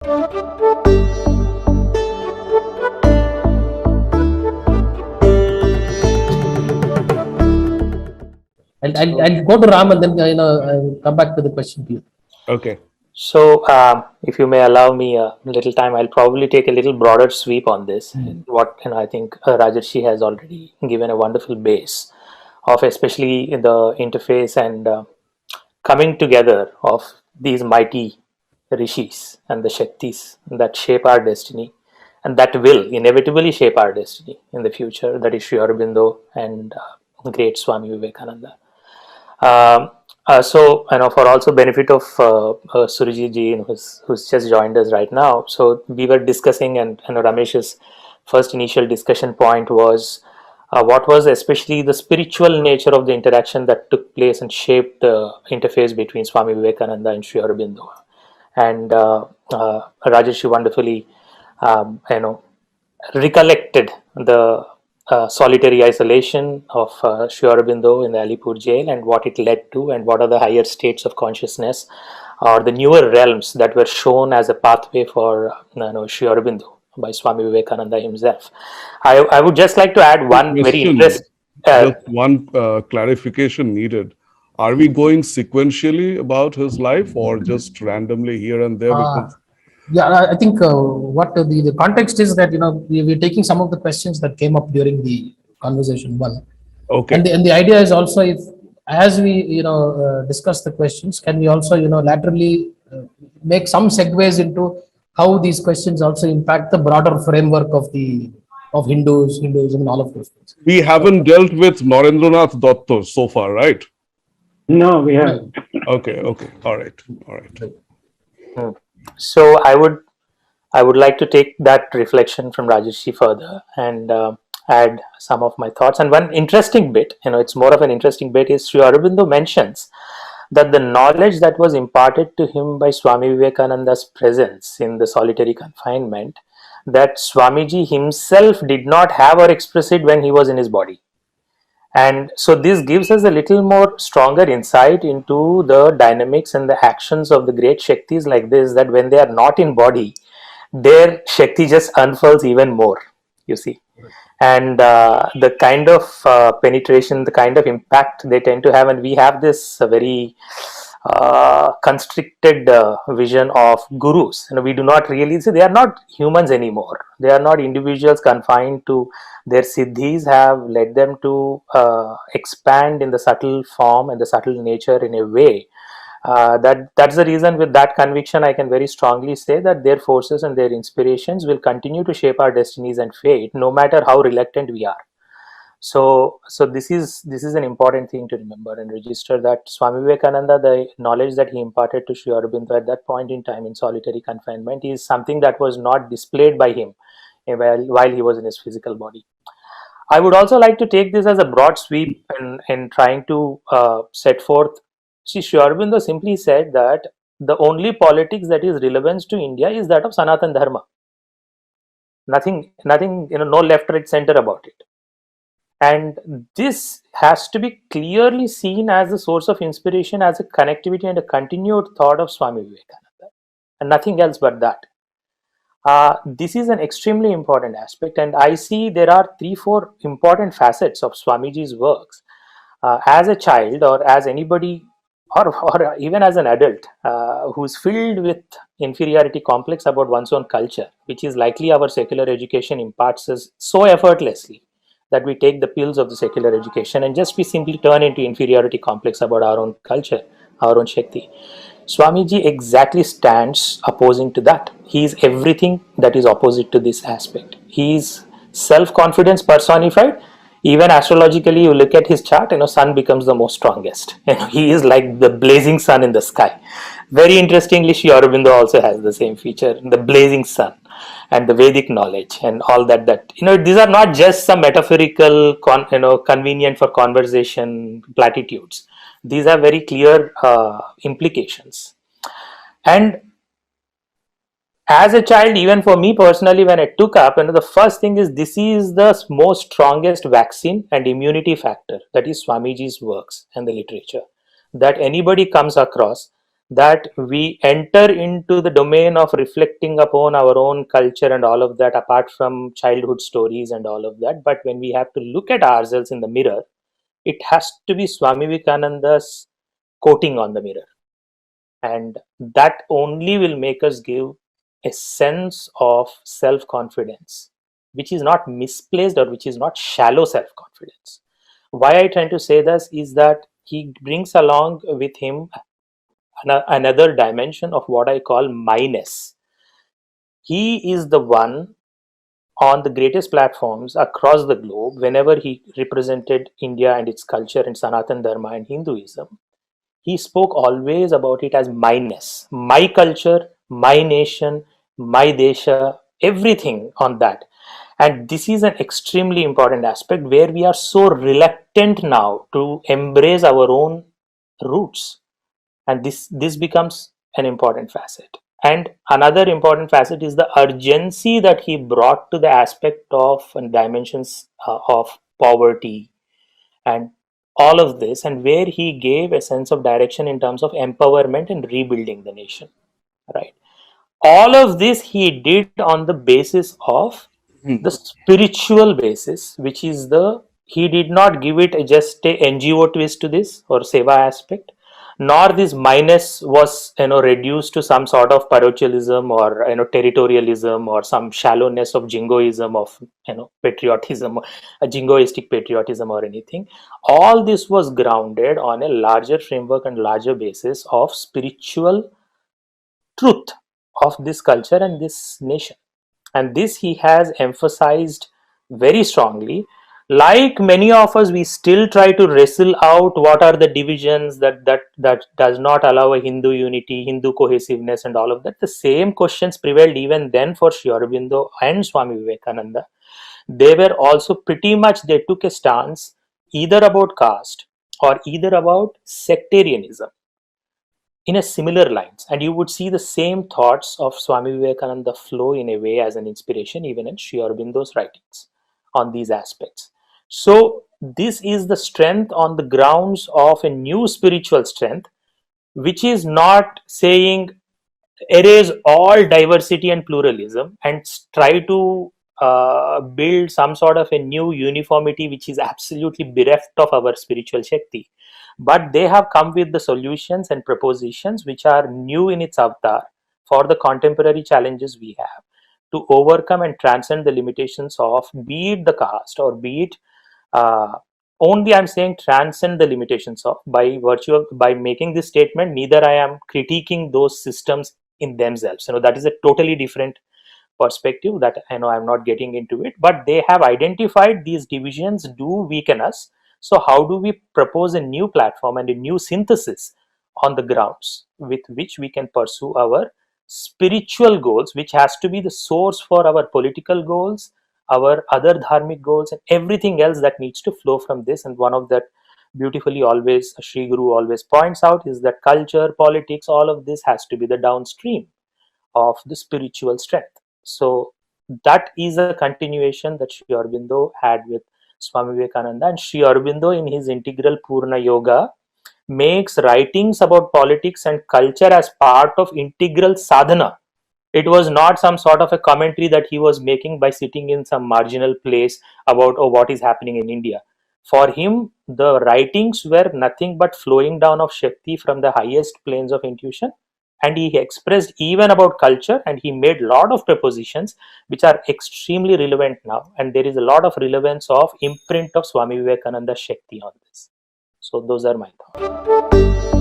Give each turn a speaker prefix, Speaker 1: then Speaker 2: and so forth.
Speaker 1: I'll go to Ram and then I'll come back to the question to you.
Speaker 2: Okay.
Speaker 3: So, if you may allow me a little time, I'll probably take a little broader sweep on this. What I think Rajarshi has already given a wonderful base of, especially in the interface and coming together of these mighty rishis and the shaktis that shape our destiny and that will inevitably shape our destiny in the future. That is Sri Aurobindo and great Swami Vivekananda. So, for also benefit of Surajit ji, who's just joined us right now. So we were discussing, and Ramesh's first initial discussion point was what was especially the spiritual nature of the interaction that took place and shaped the interface between Swami Vivekananda and Sri Aurobindo. And Rajarshi wonderfully, recollected the solitary isolation of Sri Aurobindo in the Alipur jail and what it led to, and what are the higher states of consciousness or the newer realms that were shown as a pathway for Sri Aurobindo by Swami Vivekananda himself. I would just like to add one very interesting.
Speaker 2: Just one clarification needed. Are we going sequentially about his life or just randomly here and there?
Speaker 1: Yeah, I think what the context is that we're taking some of the questions that came up during the conversation one.
Speaker 2: Okay.
Speaker 1: And the idea is also, if as we discuss the questions, can we also laterally make some segues into how these questions also impact the broader framework of Hinduism and all of those things.
Speaker 2: We haven't dealt with Narendranath Dutta so far, right?
Speaker 4: No, we haven't.
Speaker 2: Okay. All right.
Speaker 3: So I would like to take that reflection from Rajarshi further and add some of my thoughts. And one interesting bit, it's more of an interesting bit, is Sri Aurobindo mentions that the knowledge that was imparted to him by Swami Vivekananda's presence in the solitary confinement, that Swamiji himself did not have or express it when he was in his body. And so this gives us a little more stronger insight into the dynamics and the actions of the great Shaktis like this, that when they are not in body, their Shakti just unfurls even more, you see. And the kind of penetration, the kind of impact they tend to have, and we have this very constricted vision of gurus. We do not really see, they are not humans anymore. They are not individuals confined to their siddhis, have led them to expand in the subtle form and the subtle nature in a way that's the reason. With that conviction, I can very strongly say that their forces and their inspirations will continue to shape our destinies and fate, no matter how reluctant we are. So this is an important thing to remember and register, that Swami Vivekananda, the knowledge that he imparted to Sri Aurobindo at that point in time in solitary confinement, is something that was not displayed by him while he was in his physical body. I would also like to take this as a broad sweep in trying to set forth. Sri Aurobindo simply said that the only politics that is relevant to India is that of Sanatan Dharma. Nothing, no left, right, center about it. And this has to be clearly seen as a source of inspiration, as a connectivity and a continued thought of Swami Vivekananda, and nothing else but that. This is an extremely important aspect, and I see there are 3-4 important facets of Swamiji's works. As a child, or as anybody, or even as an adult who's filled with inferiority complex about one's own culture, which is likely our secular education imparts us so effortlessly that we take the pills of the secular education and just we simply turn into inferiority complex about our own culture, our own Shakti. Swamiji exactly stands opposing to that. He is everything that is opposite to this aspect. He is self-confidence personified. Even astrologically, you look at his chart, sun becomes the most strongest. He is like the blazing sun in the sky. Very interestingly, Sri Aurobindo also has the same feature, the blazing sun and the Vedic knowledge and all that. These are not just some metaphorical, convenient for conversation platitudes. These are very clear implications. And as a child, even for me personally, when I took up, the first thing is, this is the most strongest vaccine and immunity factor, that is Swamiji's works and the literature, that anybody comes across, that we enter into the domain of reflecting upon our own culture and all of that, apart from childhood stories and all of that. But when we have to look at ourselves in the mirror, it has to be Swami Vivekananda's coating on the mirror. And that only will make us give a sense of self confidence, which is not misplaced or which is not shallow self confidence. Why I try to say this is that he brings along with him another dimension of what I call myness. He is the one on the greatest platforms across the globe, whenever he represented India and its culture and Sanatan Dharma and Hinduism, he spoke always about it as myness, my culture, my nation, my desha, everything on that. And this is an extremely important aspect where we are so reluctant now to embrace our own roots. And this becomes an important facet. And another important facet is the urgency that he brought to the aspect of and dimensions of poverty and all of this, and where he gave a sense of direction in terms of empowerment and rebuilding the nation, right? All of this he did on the basis of the spiritual basis, which is the, he did not give it just a NGO twist to this or seva aspect, nor this minus was reduced to some sort of parochialism or territorialism or some shallowness of jingoism of patriotism, a jingoistic patriotism or anything. All this was grounded on a larger framework and larger basis of spiritual truth of this culture and this nation. And this he has emphasized very strongly. Like many of us, we still try to wrestle out what are the divisions that does not allow a Hindu unity, Hindu cohesiveness and all of that. The same questions prevailed even then for Sri Aurobindo and Swami Vivekananda. They were also pretty much, they took a stance either about caste or either about sectarianism in a similar lines, and you would see the same thoughts of Swami Vivekananda flow in a way as an inspiration even in Sri Aurobindo's writings on these aspects. So this is the strength on the grounds of a new spiritual strength, which is not saying erase all diversity and pluralism and try to build some sort of a new uniformity which is absolutely bereft of our spiritual Shakti. But they have come with the solutions and propositions which are new in its avatar for the contemporary challenges we have to overcome and transcend the limitations of, be it the caste or be it only I'm saying transcend the limitations of, by virtue of, by making this statement, neither I am critiquing those systems in themselves. That is a totally different perspective that I'm not getting into it, but they have identified these divisions do weaken us. So how do we propose a new platform and a new synthesis on the grounds with which we can pursue our spiritual goals, which has to be the source for our political goals, our other dharmic goals, and everything else that needs to flow from this. And one of that beautifully always Sri Guru always points out is that culture, politics, all of this has to be the downstream of the spiritual strength. So that is a continuation that Sri Aurobindo had with Swami Vivekananda, and Sri Aurobindo in his integral Purna Yoga makes writings about politics and culture as part of integral sadhana. It was not some sort of a commentary that he was making by sitting in some marginal place about what is happening in India. For him, the writings were nothing but flowing down of Shakti from the highest planes of intuition, and he expressed even about culture, and he made a lot of propositions which are extremely relevant now, and there is a lot of relevance of imprint of Swami Vivekananda Shakti on this. So those are my thoughts.